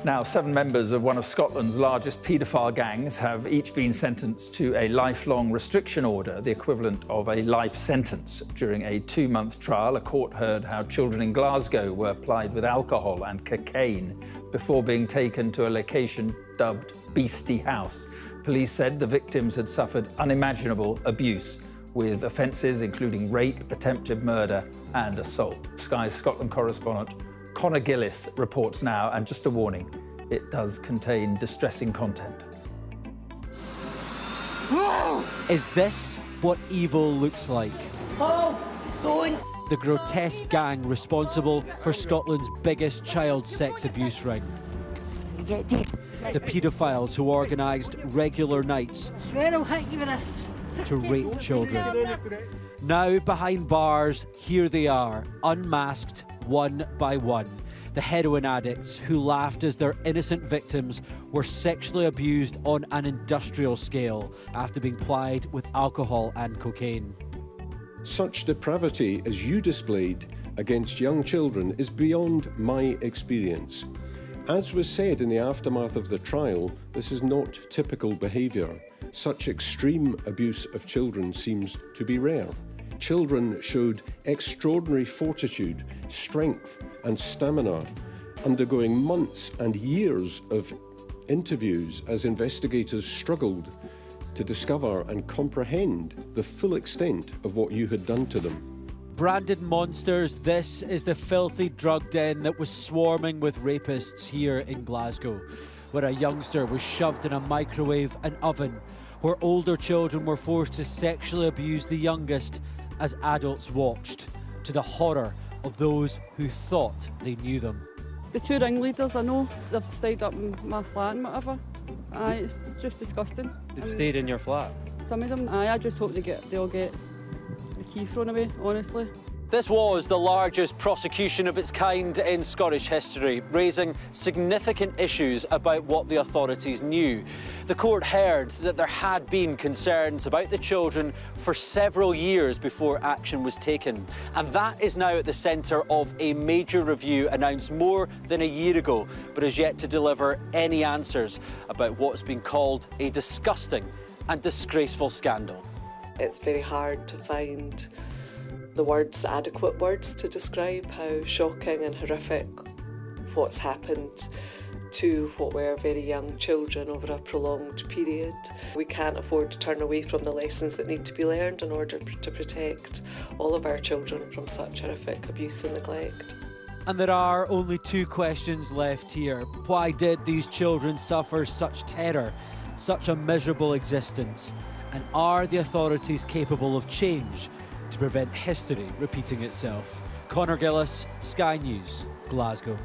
Now, 7 members of one of Scotland's largest paedophile gangs have each been sentenced to a lifelong restriction order, the equivalent of a life sentence. During a 2-month trial, a court heard how children in Glasgow were plied with alcohol and cocaine before being taken to a location dubbed Beastie House. Police said the victims had suffered unimaginable abuse, with offences including rape, attempted murder and assault. Sky's Scotland correspondent Conor Gillis reports now, and just a warning, it does contain distressing content. Is this what evil looks like? Oh, don't! The grotesque gang responsible for Scotland's biggest child sex abuse ring. The paedophiles who organised regular nights to rape children. Now behind bars, here they are, unmasked one by one. The heroin addicts who laughed as their innocent victims were sexually abused on an industrial scale after being plied with alcohol and cocaine. Such depravity as you displayed against young children is beyond my experience. As was said in the aftermath of the trial, this is not typical behaviour. Such extreme abuse of children seems to be rare. Children showed extraordinary fortitude, strength and stamina, undergoing months and years of interviews as investigators struggled to discover and comprehend the full extent of what you had done to them. Branded monsters, this is the filthy drug den that was swarming with rapists here in Glasgow, where a youngster was shoved in a microwave and oven, where older children were forced to sexually abuse the youngest as adults watched, to the horror of those who thought they knew them. The 2 ringleaders I know, they've stayed up in my flat and whatever. Aye, it's just disgusting. They've stayed in your flat? Some of them, aye, I just hope they'll get the key thrown away, honestly. This was the largest prosecution of its kind in Scottish history, raising significant issues about what the authorities knew. The court heard that there had been concerns about the children for several years before action was taken. And that is now at the centre of a major review announced more than a year ago, but is yet to deliver any answers about what's been called a disgusting and disgraceful scandal. It's very hard to find the words, adequate words, to describe how shocking and horrific what's happened to what were very young children over a prolonged period. We can't afford to turn away from the lessons that need to be learned in order to protect all of our children from such horrific abuse and neglect. And there are only 2 questions left here. Why did these children suffer such terror, such a miserable existence? And are the authorities capable of change to prevent history repeating itself? Conor Gillis, Sky News, Glasgow.